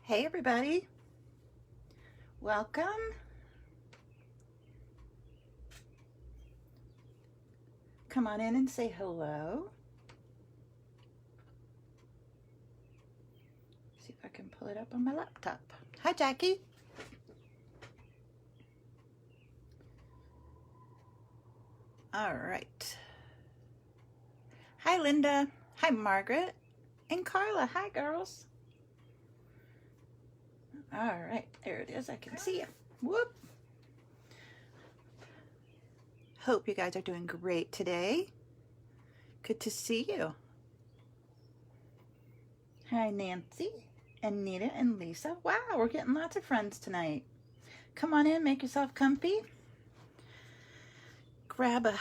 Hey everybody, welcome. Come on in and say hello. See if I can pull it up on my laptop. Hi Jackie. All right. Hi Linda. Hi Margaret. And Carla. Hi girls. All right, there it is. I can see you. Whoop. Hope you guys are doing great today. Good to see you. Hi Nancy and Nita and Lisa. Wow, we're getting lots of friends tonight. Come on in, make yourself comfy. Grab a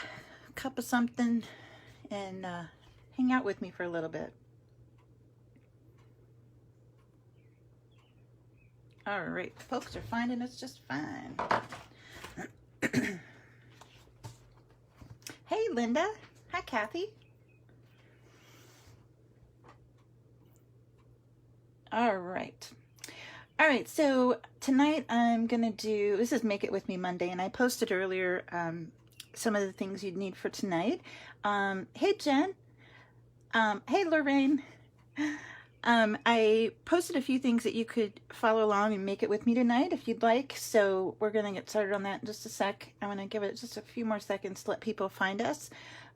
cup of something and hang out with me for a little bit. All right, folks are finding us just fine. Hey, Linda. Hi, Kathy. All right. All right, so tonight I'm going to do, this is Make It With Me Monday, and I posted earlier some of the things you'd need for tonight. Hey, Jen. Hey, Lorraine. I posted a few things that you could follow along and make it with me tonight if you'd like. So we're going to get started on that in just a sec. I'm going to give it just a few more seconds to let people find us.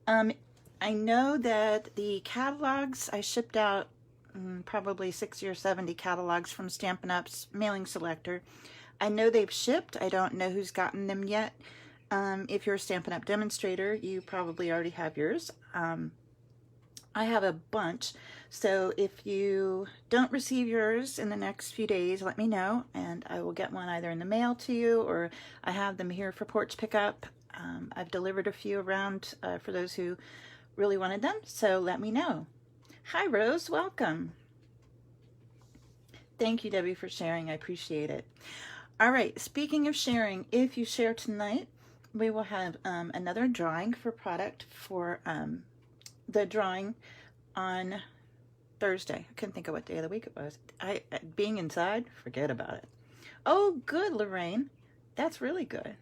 I know that the catalogs, I shipped out probably 60 or 70 catalogs from Stampin' Up's mailing selector. I know they've shipped. I don't know who's gotten them yet. If you're a Stampin' Up demonstrator, you probably already have yours. I have a bunch, so if you don't receive yours in the next few days, let me know, and I will get one either in the mail to you, or I have them here for porch pickup. I've delivered a few around for those who really wanted them, so let me know. Hi, Rose. Welcome. Thank you, Debbie, for sharing. I appreciate it. All right, speaking of sharing, if you share tonight, we will have another drawing for product for the drawing on Thursday. I couldn't think of what day of the week it was. Being inside, forget about it. Oh, good, Lorraine. That's really good.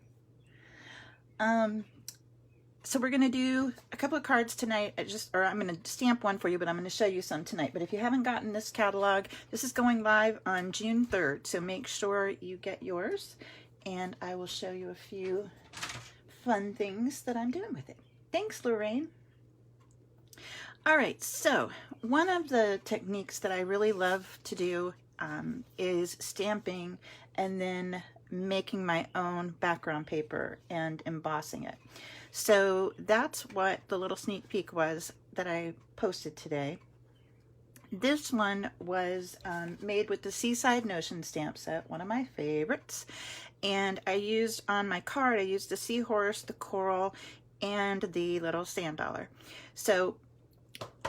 So we're going to do a couple of cards tonight. I'm going to stamp one for you, but I'm going to show you some tonight. But if you haven't gotten this catalog, this is going live on June 3rd. So make sure you get yours, and I will show you a few fun things that I'm doing with it. Thanks, Lorraine. All right, so one of the techniques that I really love to do is stamping and then making my own background paper and embossing it. So that's what the little sneak peek was that I posted today. This one was made with the Seaside Notion stamp set, one of my favorites. And I used on my card, I used the seahorse, the coral, and the little sand dollar. So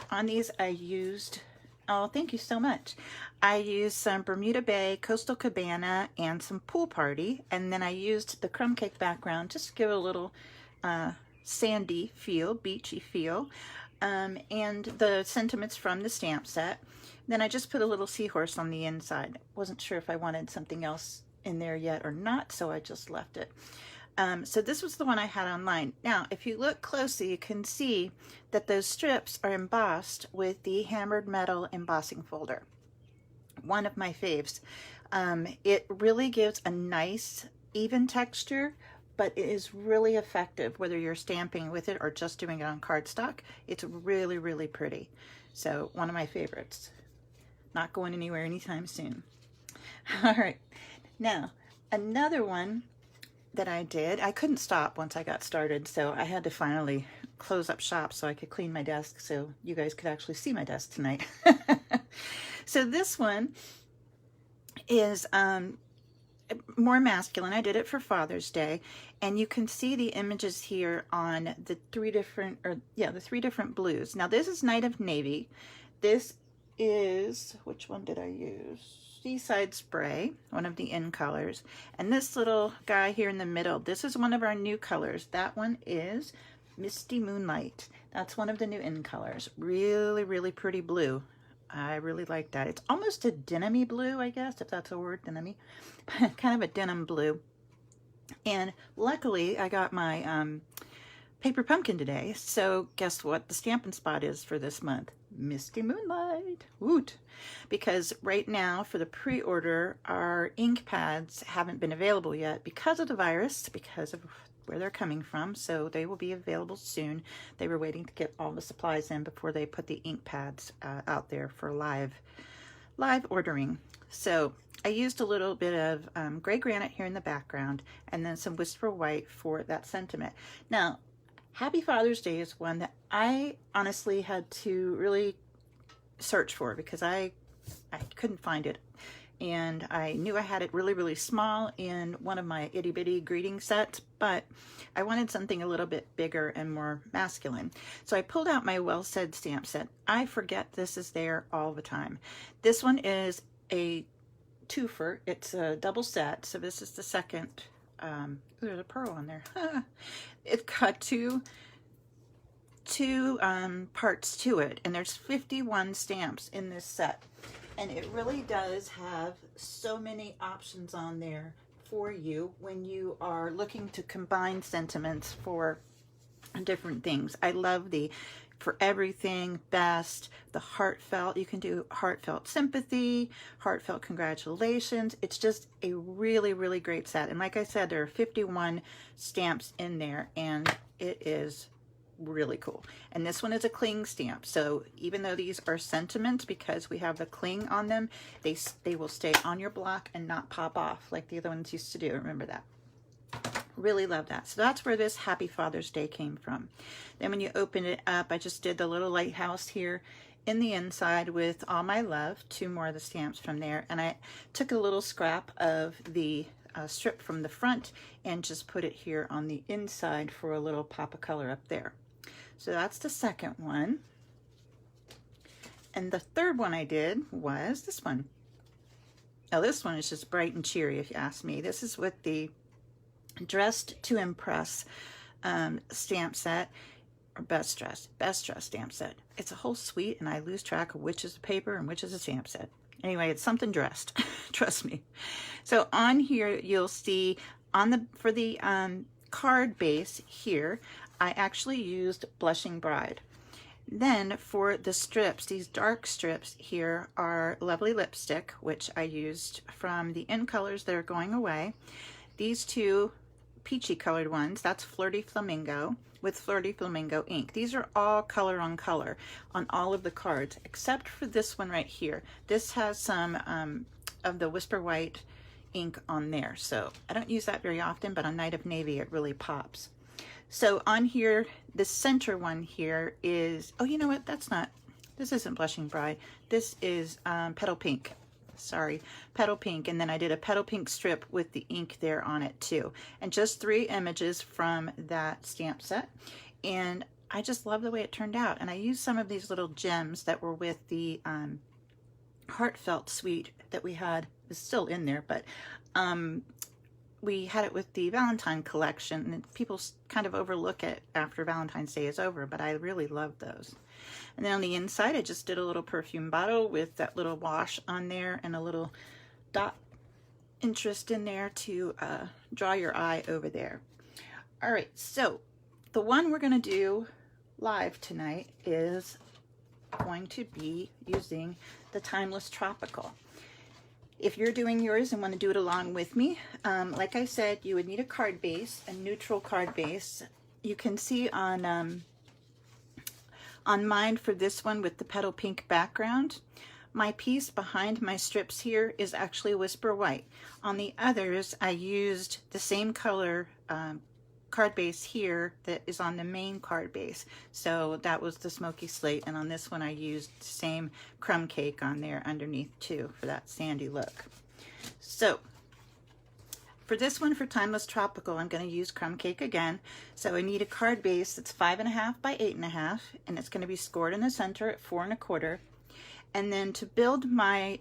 on these I used, oh, thank you so much. I used some Bermuda Bay, Coastal Cabana, and some Pool Party. And then I used the crumb cake background just to give it a little sandy feel, beachy feel. And the sentiments from the stamp set. Then I just put a little seahorse on the inside. Wasn't sure if I wanted something else in there yet or not, so I just left it. So this was the one I had online. Now, if you look closely, you can see that those strips are embossed with the hammered metal embossing folder. One of my faves. It really gives a nice, even texture, but it is really effective whether you're stamping with it or just doing it on cardstock. It's really, really pretty. So one of my favorites. Not going anywhere anytime soon. All right. Now, another one that I did, I couldn't stop once I got started, so I had to finally close up shop so I could clean my desk so you guys could actually see my desk tonight. So this one is more masculine. I did it for Father's Day, and you can see the images here on the three different blues. Now this is Night of Navy. This is, which one did I use? Seaside Spray, one of the in colors. And this little guy here in the middle, this is one of our new colors. That one is Misty Moonlight. That's one of the new in colors. Really, really pretty blue. I really like that. It's almost a denim-y blue, I guess, if that's a word, denim-y. Kind of a denim blue. And luckily, I got my paper pumpkin today. So guess what the Stampin' Spot is for this month? Misty Moonlight. Woot! Because right now for the pre-order, our ink pads haven't been available yet because of the virus, because of where they're coming from. So they will be available soon. They were waiting to get all the supplies in before they put the ink pads out there for live ordering. So I used a little bit of gray granite here in the background and then some Whisper White for that sentiment. Now, Happy Father's Day is one that I honestly had to really search for because I couldn't find it. And I knew I had it really, really small in one of my itty bitty greeting sets, but I wanted something a little bit bigger and more masculine. So I pulled out my Well Said stamp set. I forget this is there all the time. This one is a twofer. It's a double set. So this is the second. There's a pearl on there. It's got two parts to it, and there's 51 stamps in this set. And it really does have so many options on there for you when you are looking to combine sentiments for different things. I love the For Everything, Best, the heartfelt. You can do heartfelt sympathy, heartfelt congratulations. It's just a really, really great set. And like I said, there are 51 stamps in there, and it is really cool. And this one is a cling stamp, so even though these are sentiments, because we have the cling on them, they will stay on your block and not pop off like the other ones used to do. Remember that. Really love that. So that's where this Happy Father's Day came from. Then when you open it up, I just did the little lighthouse here in the inside with All My Love, 2 more of the stamps from there, and I took a little scrap of the strip from the front and just put it here on the inside for a little pop of color up there. So that's the second one. And the third one I did was this one. Now this one is just bright and cheery if you ask me. This is with the Dressed to Impress stamp set, or Best Dressed stamp set. It's a whole suite and I lose track of which is the paper and which is a stamp set. Anyway, it's something dressed, trust me. So on here you'll see for the card base here, I actually used Blushing Bride. Then for the strips, these dark strips here are Lovely Lipstick, which I used from the In Colors that are going away. These 2 peachy colored ones, that's Flirty Flamingo with Flirty Flamingo ink. These are all color on color on all of the cards, except for this one right here. This has some of the Whisper White ink on there. So I don't use that very often, but on Night of Navy, it really pops. So on here, the center one here is, oh, you know what? This isn't Blushing Bride. This is Petal Pink. Sorry, Petal Pink. And then I did a Petal Pink strip with the ink there on it too. And just 3 images from that stamp set. And I just love the way it turned out. And I used some of these little gems that were with the Heartfelt suite that we had. It's still in there, but we had it with the Valentine collection, and people kind of overlook it after Valentine's Day is over, but I really love those. And then on the inside, I just did a little perfume bottle with that little wash on there and a little dot interest in there to draw your eye over there. All right, so the one we're going to do live tonight is going to be using the Timeless Tropical. If you're doing yours and want to do it along with me, like I said, you would need a card base, a neutral card base. You can see on mine for this one with the Petal Pink background, my piece behind my strips here is actually Whisper White. On the others, I used the same color card base here that is on the main card base. So that was the Smoky Slate, and on this one I used the same crumb cake on there underneath too for that sandy look. So for this one, for Timeless Tropical, I'm going to use crumb cake again. So I need a card base that's 5.5 by 8.5, and it's going to be scored in the center at 4 1/4. And then to build my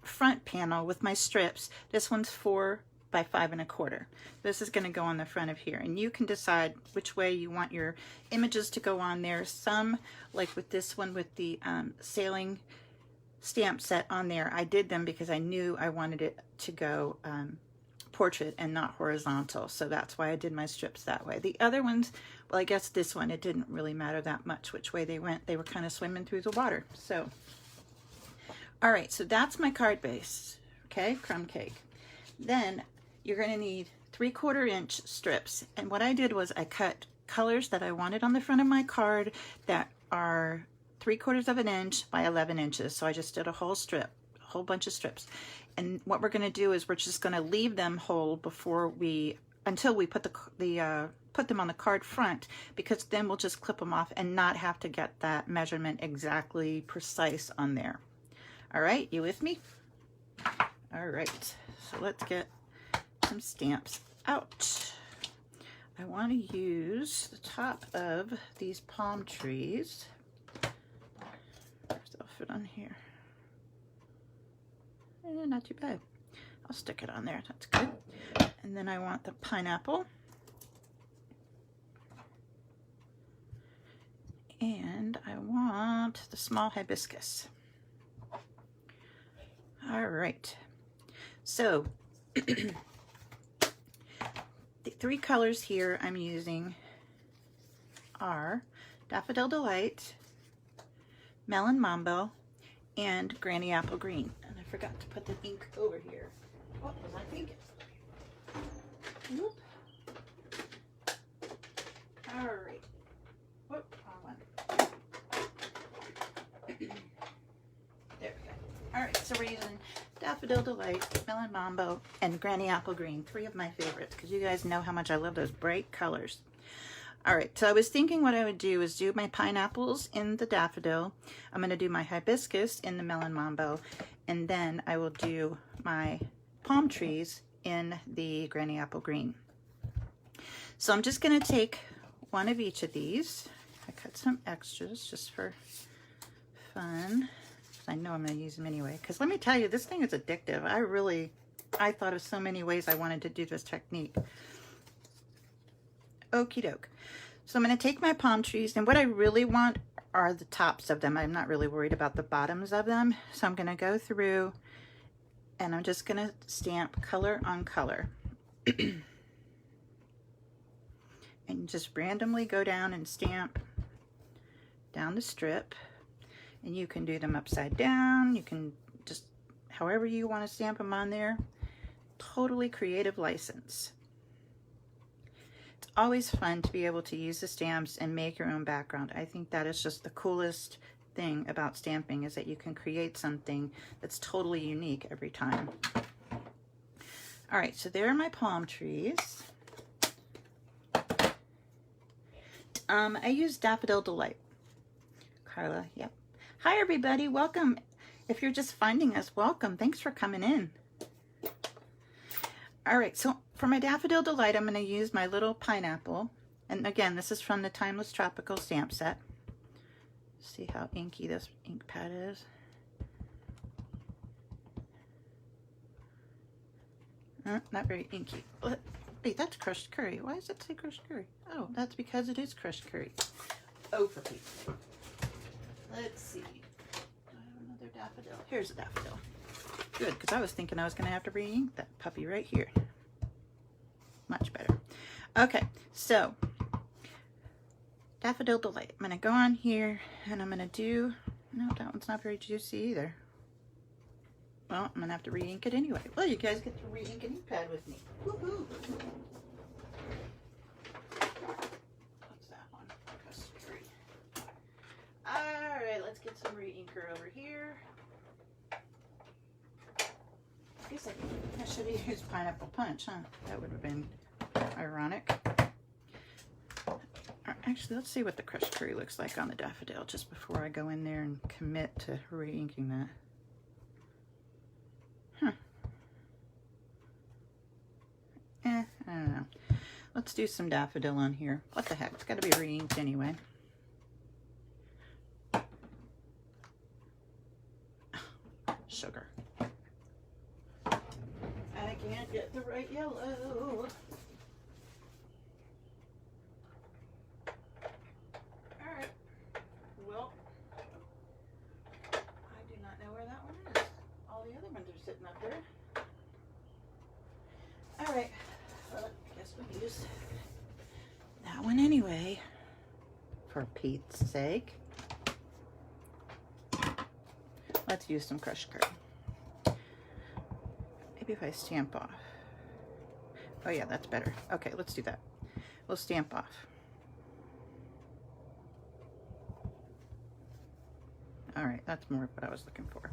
front panel with my strips, this one's 4 by 5 1/4. This is going to go on the front of here, and you can decide which way you want your images to go on there. Some, like with this one with the sailing stamp set on there. I did them because I knew I wanted it to go portrait and not horizontal, so that's why I did my strips that way. The other ones, well, I guess this one, it didn't really matter that much which way they went. They were kind of swimming through the water. So all right, so that's my card base. Okay, crumb cake. Then you're going to need 3/4 inch strips, and what I did was I cut colors that I wanted on the front of my card that are 3/4 of an inch by 11 inches. So I just did a whole strip, a whole bunch of strips. And what we're going to do is we're just going to leave them whole until we put put them on the card front, because then we'll just clip them off and not have to get that measurement exactly precise on there. All right, you with me? All right, so let's get some stamps out. I want to use the top of these palm trees. They'll fit on here. Not too bad. I'll stick it on there. That's good. And then I want the pineapple. And I want the small hibiscus. All right. So the 3 colors here I'm using are Daffodil Delight, Melon Mambo, and Granny Apple Green. And I forgot to put the ink over here. What was I thinking? Whoop. All right. Whoop, wrong one. There we go. All right, so we're using Daffodil Delight, Melon Mambo, and Granny Apple Green, 3 of my favorites, because you guys know how much I love those bright colors. All right, so I was thinking what I would do is do my pineapples in the daffodil. I'm going to do my hibiscus in the Melon Mambo, and then I will do my palm trees in the Granny Apple Green. So I'm just going to take one of each of these. I cut some extras just for fun. I know I'm going to use them anyway, because let me tell you, this thing is addictive. I thought of so many ways I wanted to do this technique. Okie doke. So I'm going to take my palm trees, and what I really want are the tops of them. I'm not really worried about the bottoms of them. So I'm going to go through and I'm just going to stamp color on color. And just randomly go down and stamp down the strip. And you can do them upside down. You can just, however you want to stamp them on there. Totally creative license. It's always fun to be able to use the stamps and make your own background. I think that is just the coolest thing about stamping, is that you can create something that's totally unique every time. All right, so there are my palm trees. I used Daffodil Delight. Carla, yep. Hi everybody, welcome. If you're just finding us, welcome. Thanks for coming in. All right, so for my Daffodil Delight, I'm going to use my little pineapple. And again, this is from the Timeless Tropical stamp set. See how inky this ink pad is. Not very inky. Wait, that's crushed curry. Why does it say crushed curry? Oh, that's because it is crushed curry. Oh, for Pete's sake. Let's see. Do I have another daffodil? Here's a daffodil. Good, because I was thinking I was going to have to re-ink that puppy right here. Much better. Okay, so Daffodil Delight. I'm going to go on here and I'm going to do, no, that one's not very juicy either. Well, I'm going to have to re-ink it anyway. Well, you guys get to re-ink an ink pad with me. Woohoo! What's that one? Custard. All right, let's get some re-inker over here. I guess I should have used Pineapple Punch, huh? That would have been ironic. Actually, let's see what the crushed curry looks like on the daffodil just before I go in there and commit to re-inking that. Huh. I don't know. Let's do some daffodil on here. What the heck? It's got to be re-inked anyway. Sugar. I can't get the right yellow. Alright. Well, I do not know where that anyway, for Pete's sake, let's use some crushed card. Maybe if I stamp off. Oh yeah, that's better. Okay, let's do that. We'll stamp off. All right, that's more of what I was looking for.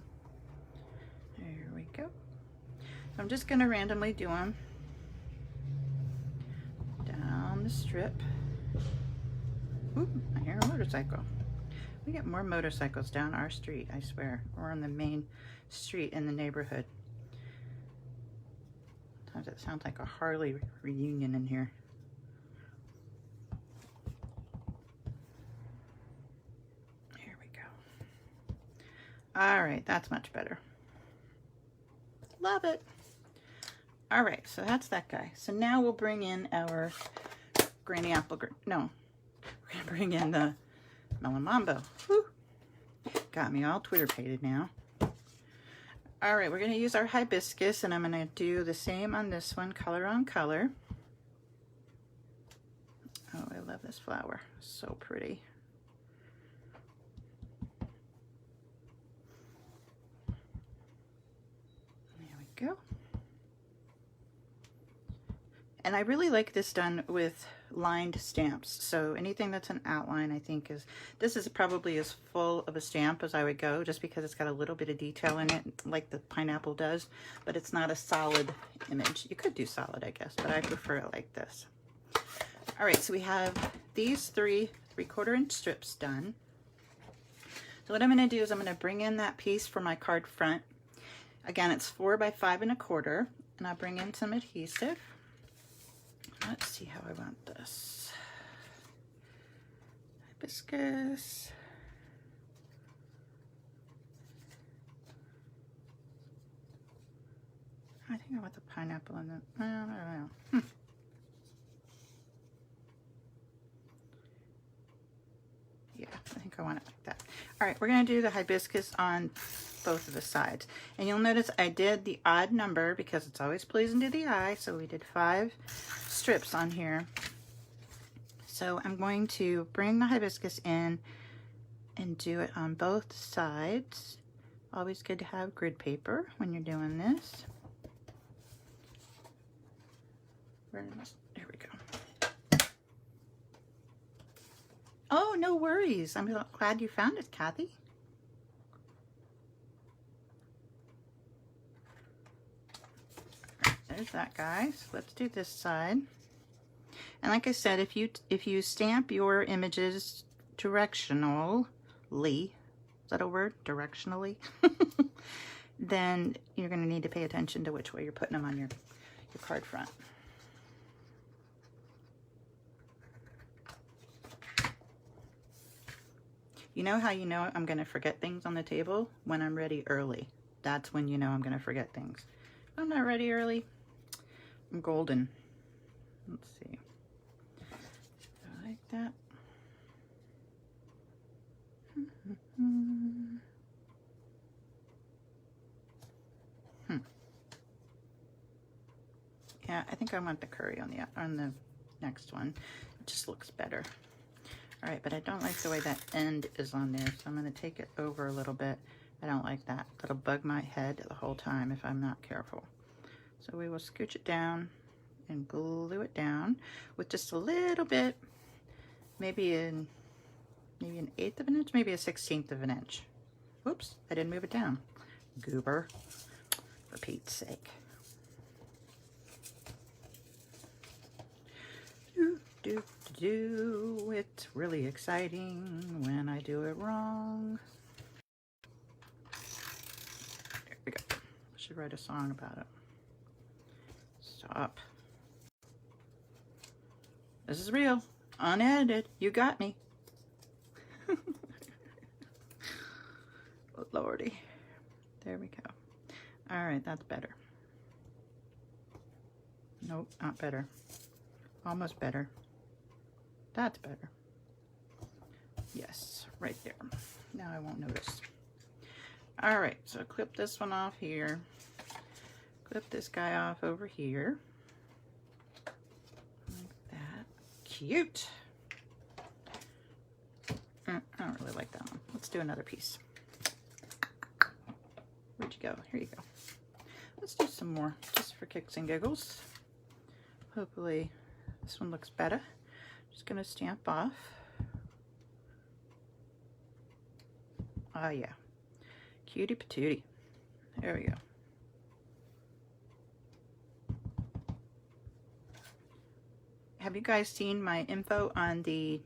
There we go. I'm just gonna randomly do them down the strip. Ooh, I hear a motorcycle. We get more motorcycles down our street, I swear. We're on the main street in the neighborhood. Sometimes it sounds like a Harley reunion in here. Here we go. All right, that's much better. Love it. All right, so that's that guy. So now we'll bring in our Granny Apple, no, we're gonna bring in the Melon Mambo. Whew. Got me all Twitter-pated now. All right, we're gonna use our hibiscus, and I'm gonna do the same on this one, color on color. Oh, I love this flower, so pretty. There we go. And I really like this done with lined stamps. So anything that's an outline, I think this is probably as full of a stamp as I would go, just because it's got a little bit of detail in it, like the pineapple does, but it's not a solid image. You could do solid, I guess, but I prefer it like this. All right, so we have these 3/4 inch strips done. So what I'm gonna do is I'm gonna bring in that piece for my card front. Again, it's 4 by 5 1/4, and I'll bring in some adhesive. Let's see how I want this. Hibiscus. I think I want the pineapple in the, I don't know. Yeah, I think I want it like that. All right, we're gonna do the hibiscus on both of the sides. And you'll notice I did the odd number because it's always pleasing to the eye. So we did 5 strips on here. So I'm going to bring the hibiscus in and do it on both sides. Always good to have grid paper when you're doing this. There we go. Oh, no worries. I'm glad you found it, Kathy. There's that, guys. Let's do this side. And like I said, if you stamp your images directionally, is that a word? Directionally? Then you're going to need to pay attention to which way you're putting them on your card front. You know how you know I'm going to forget things on the table? When I'm ready early. That's when you know I'm going to forget things. If I'm not ready early, I'm golden. Let's see. I like that. Yeah, I think I want the curry on the next one. It just looks better. All right, but I don't like the way that end is on there, so I'm going to take it over a little bit. I don't like that. That'll bug my head the whole time if I'm not careful. So we will scooch it down and glue it down with just a little bit, maybe an 1/8 of an inch, maybe a 1/16 of an inch. Oops, I didn't move it down. Goober, for Pete's sake. It's really exciting when I do it wrong. There we go. I should write a song about it. Stop. This is real. Unedited. You got me. Oh, Lordy. There we go. All right, that's better. Nope, not better. Almost better. That's better. Yes, right there. Now I won't notice. All right, so clip this one off here. Clip this guy off over here. Like that. Cute. I don't really like that one. Let's do another piece. Where'd you go? Here you go. Let's do some more, just for kicks and giggles. Hopefully this one looks better. Just gonna stamp off. Ah, yeah. Cutie patootie. There we go. Have you guys seen my info on the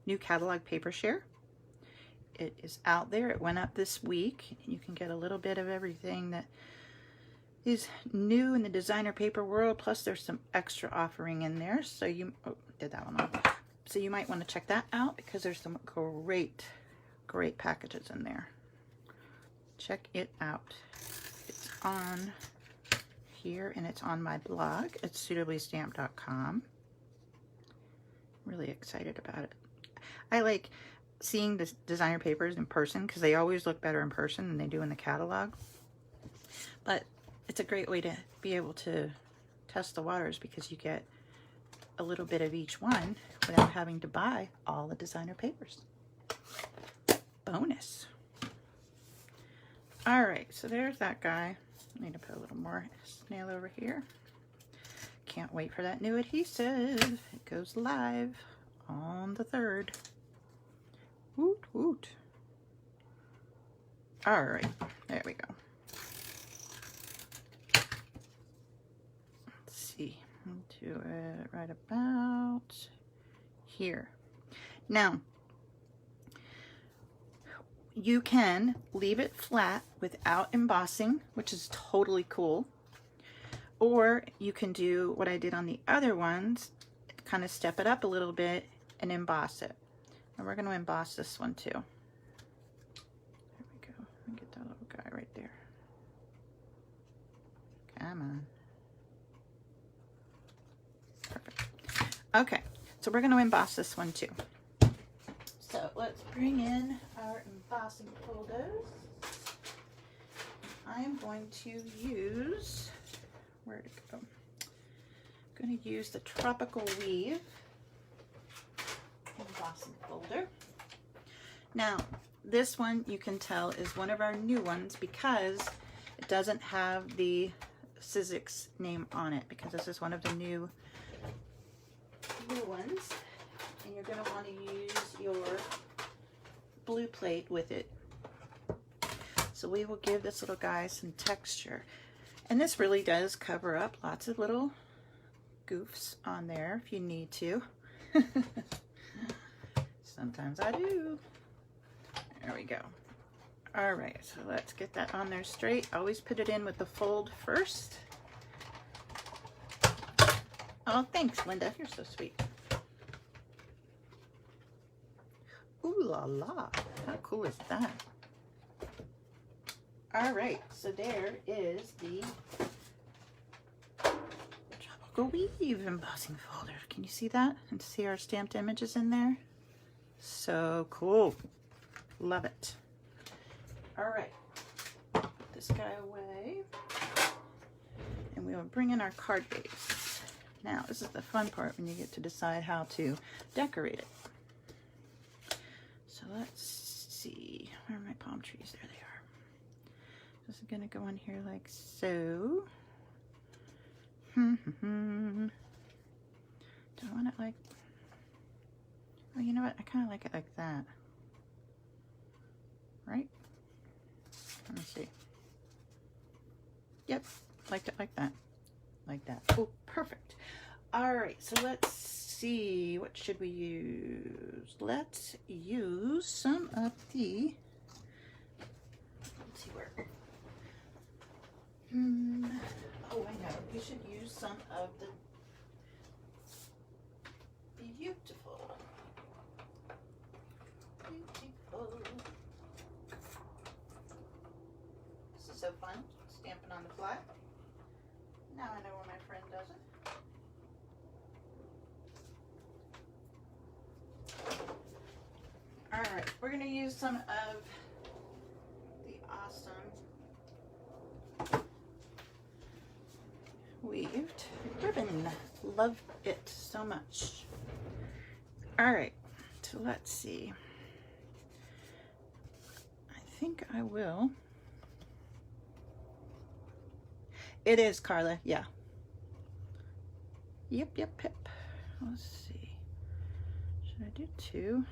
new catalog paper share? It is out there. It went up this week. You can get a little bit of everything that is new in the designer paper world, plus there's some extra offering in there. So you, oh, did that one off. So you might want to check that out because there's some great packages in there. Check it out. It's on here and it's on my blog at suitablystamp.com. Really excited about it. I like seeing the designer papers in person because they always look better in person than they do in the catalog. But it's a great way to be able to test the waters because you get a little bit of each one without having to buy all the designer papers. Bonus. All right, so there's that guy. I need to put a little more snail over here. Can't wait for that new adhesive. It goes live on the 3rd. Woot woot. All right, there we go. Let's see, do it right about here. Now, you can leave it flat without embossing, which is totally cool. Or you can do what I did on the other ones, kind of step it up a little bit and emboss it. And we're going to emboss this one too. There we go. Let me get that little guy right there. Come on. Perfect. Okay, so we're going to emboss this one too. So let's bring in our embossing folders. I'm going to use, where'd it go? I'm going to use the Tropical Weave embossing folder. Now, this one you can tell is one of our new ones because it doesn't have the Sizzix name on it, because this is one of the new ones. And you're going to want to use your blue plate with it. So we will give this little guy some texture. And this really does cover up lots of little goofs on there if you need to. Sometimes I do. There we go. All right, so let's get that on there straight. Always put it in with the fold first. Oh, thanks, Linda. You're so sweet. Ooh la la. How cool is that? All right, so there is the Tropical Weave embossing folder. Can you see that? And see our stamped images in there? So cool. Love it. All right, put this guy away. And we will bring in our card base. Now, this is the fun part when you get to decide how to decorate it. So let's see, where are my palm trees? There they are. This is gonna go on here like so. Do I want it like, oh, you know what? I kind of like it like that. Right? Let me see. Yep, liked it like that. Like that. Oh, perfect. All right, so let's see. What should we use? Let's use some of the, let's see where. Oh, I know. You should use some of the beautiful. This is so fun, stamping on the fly. Now I know where my friend does it. All right, we're going to use some of the awesome weaved ribbon. Love it so much. All right, so let's see. think I will. It is, Carla, yeah. Yep. Let's see. Should I do 2?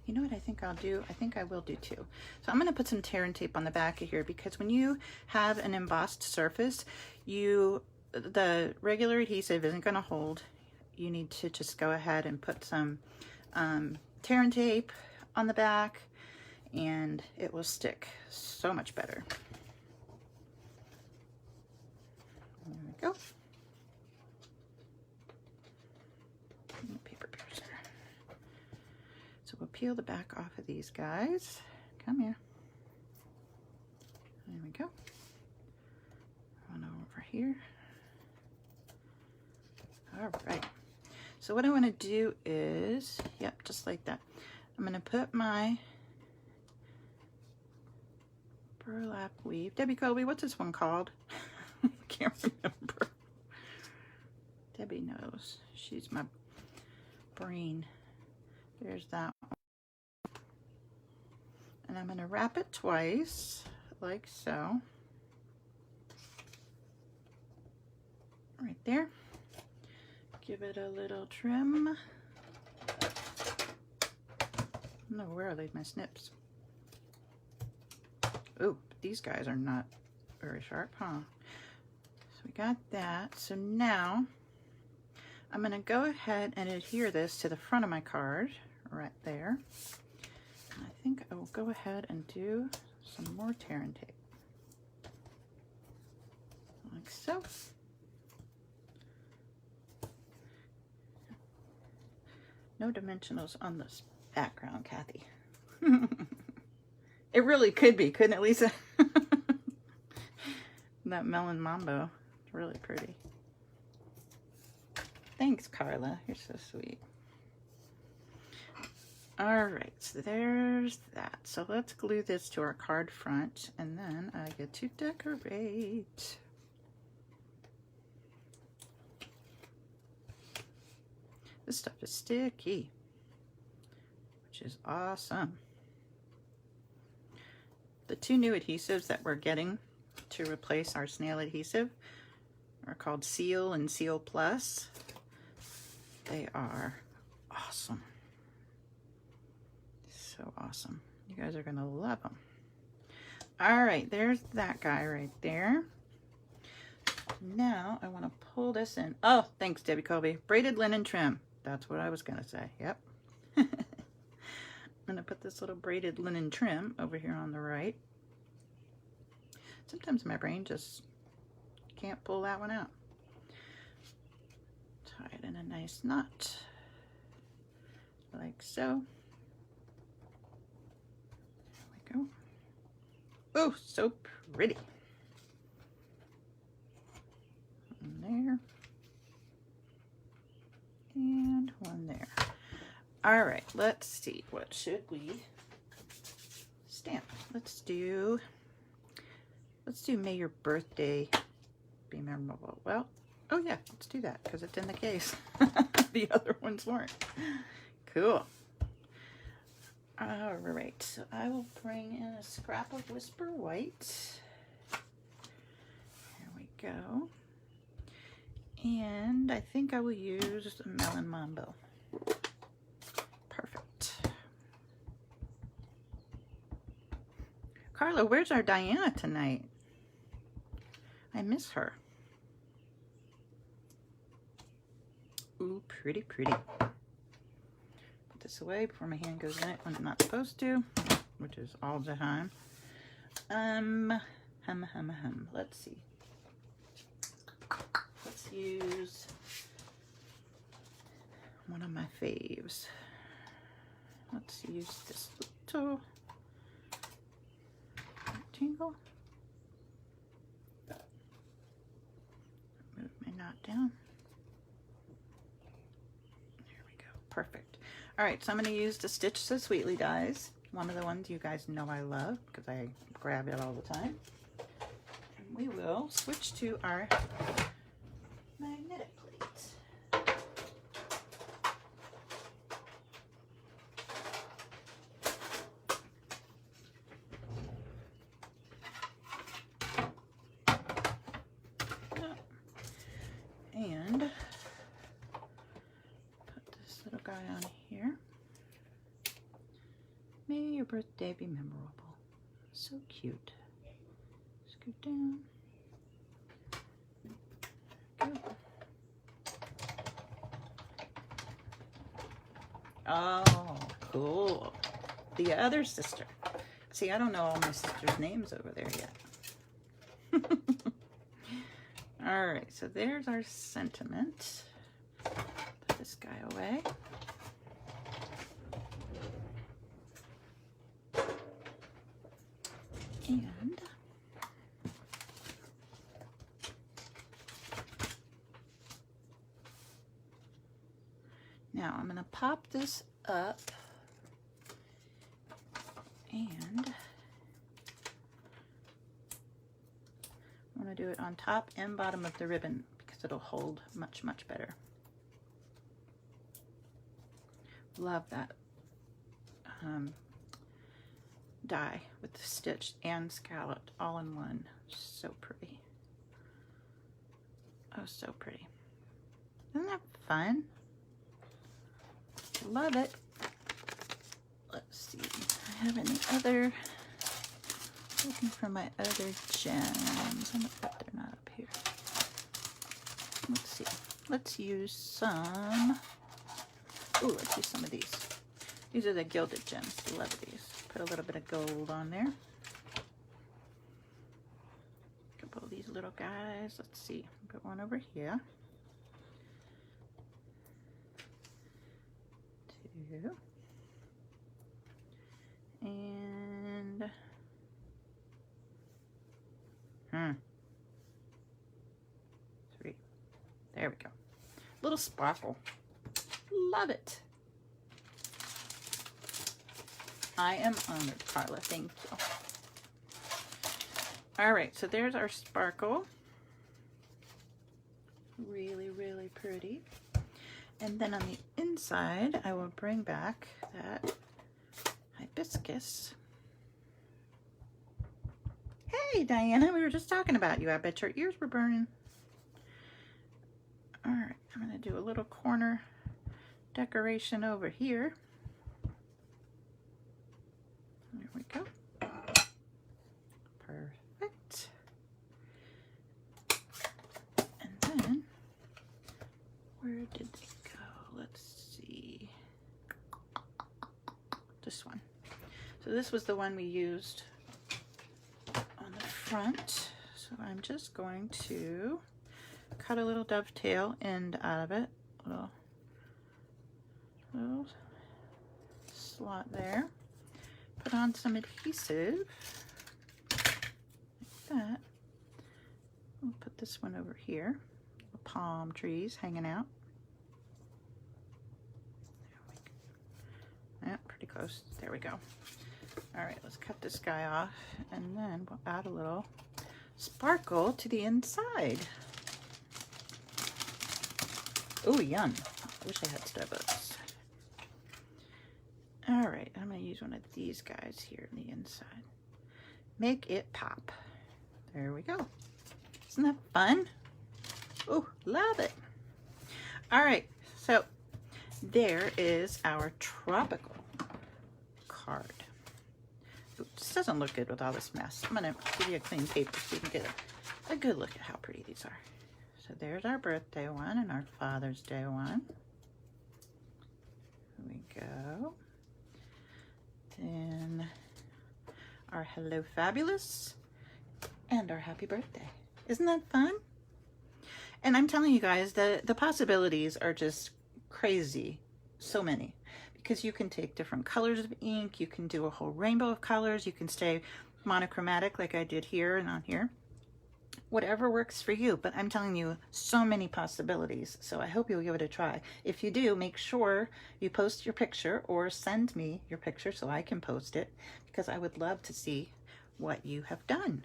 You know what I think I'll do? I think I will do 2. So I'm going to put some tear and tape on the back of here, because when you have an embossed surface, the regular adhesive isn't going to hold. You need to just go ahead and put some tear and tape on the back, and it will stick so much better. There we go. Paper piercer. So we'll peel the back off of these guys. Come here. There we go. One over here. All right. So what I want to do is, yep, just like that. I'm going to put my burlap weave. Debbie Colby, what's this one called? I can't remember. Debbie knows. She's my brain. There's that one. And I'm going to wrap it twice, like so. Right there. Give it a little trim. I don't know where I laid my snips. Oh, these guys are not very sharp, huh? So we got that. So now I'm going to go ahead and adhere this to the front of my card right there. And I think I will go ahead and do some more tear and tape. Like so. No dimensionals on this background, Kathy. It really could be, couldn't it, Lisa? That melon mambo. It's really pretty. Thanks, Carla. You're so sweet. All right, so there's that. So let's glue this to our card front, and then I get to decorate. This stuff is sticky, which is awesome. The 2 new adhesives that we're getting to replace our snail adhesive are called Seal and Seal Plus. They are awesome. So awesome. You guys are gonna love them. All right, there's that guy right there. Now I want to pull this in. Oh, thanks, Debbie Colby. Braided linen trim. That's what I was gonna say. Yep. I'm gonna put this little braided linen trim over here on the right. Sometimes my brain just can't pull that one out. Tie it in a nice knot, like so. There we go. Oh, so pretty. One there. And one there. All right, let's see. What should we stamp? Let's do May Your Birthday Be Memorable. Well, oh yeah, let's do that because it's in the case. The other ones weren't. Cool. All right, so I will bring in a scrap of Whisper White. Here we go. And I think I will use the Melon Mambo. Perfect. Carla, where's our Diana tonight? I miss her. Ooh, pretty, pretty. Put this away before my hand goes in it when it's not supposed to, which is all the time. Let's see. Let's use one of my faves. Let's use this little rectangle. Move my knot down. There we go. Perfect. All right, so I'm going to use the Stitch So Sweetly dies. One of the ones you guys know I love because I grab it all the time. And we will switch to our magnetic plate. on here. May your birthday be memorable. So cute. Scoot down. Go. Oh, cool. The other sister. See, I don't know all my sister's names over there yet. All right, so there's our sentiment. Put this guy away. And now I'm going to pop this up and I want to do it on top and bottom of the ribbon because it'll hold much, much better. Love that die with the stitched and scalloped all in one. So pretty. Oh, so pretty. Isn't that fun? Love it. Let's see. Do I have any other? Looking for my other gems. Oh, they're not up here. Let's see. Let's use some. Oh, let's use some of these. These are the gilded gems. Love these. Put a little bit of gold on there. A couple of these little guys. Let's see. Put one over here. Two. And three. There we go. Little sparkle. Love it. I am honored, Carla. Thank you. All right, so there's our sparkle. Really, really pretty. And then on the inside, I will bring back that hibiscus. Hey, Diana, we were just talking about you. I bet your ears were burning. All right, I'm going to do a little corner decoration over here. There we go. Perfect. And then, where did they go? Let's see. This one. So this was the one we used on the front. So I'm just going to cut a little dovetail end out of it. Little slot there. Put on some adhesive like that. We'll put this one over here. The palm trees hanging out. Yeah, pretty close. There we go. All right, let's cut this guy off, and then we'll add a little sparkle to the inside. Oh, yum. I wish I had Starbucks. All right, I'm going to use one of these guys here on the inside. Make it pop. There we go. Isn't that fun? Oh, love it. All right, so there is our tropical card. Ooh, this doesn't look good with all this mess. I'm going to give you a clean paper so you can get a good look at how pretty these are. So there's our birthday one and our Father's Day one. Here we go. Then our Hello Fabulous and our Happy Birthday. Isn't that fun? And I'm telling you guys, the possibilities are just crazy. So many. Because you can take different colors of ink, you can do a whole rainbow of colors, you can stay monochromatic like I did here and on here. Whatever works for you, but I'm telling you, so many possibilities. So I hope you'll give it a try. If you do, make sure you post your picture or send me your picture so I can post it, because I would love to see what you have done.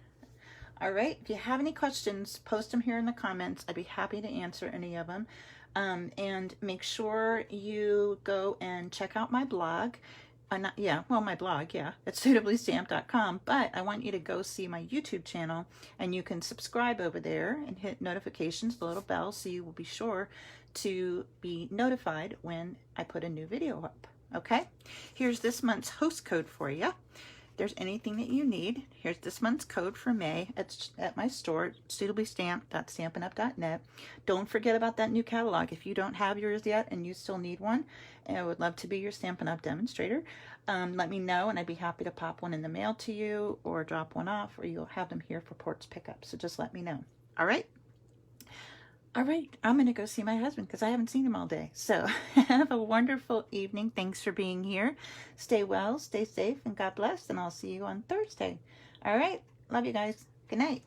All right, if you have any questions, post them here in the comments. I'd be happy to answer any of them. And make sure you go and check out my blog. yeah, well, my blog, yeah, it's suitablystamp.com, but I want you to go see my YouTube channel, and you can subscribe over there and hit notifications, the little bell, so you will be sure to be notified when I put a new video up. Okay, here's this month's host code for you. There's anything that you need. Here's this month's code for May. It's at my store, suitablystamped.stampinup.net. Don't forget about that new catalog. If you don't have yours yet and you still need one, and I would love to be your Stampin' Up! Demonstrator, let me know, and I'd be happy to pop one in the mail to you or drop one off, or you'll have them here for Port's pickup. So just let me know. All right? All right, I'm going to go see my husband because I haven't seen him all day. So have a wonderful evening. Thanks for being here. Stay well, stay safe, and God bless. And I'll see you on Thursday. All right, love you guys. Good night.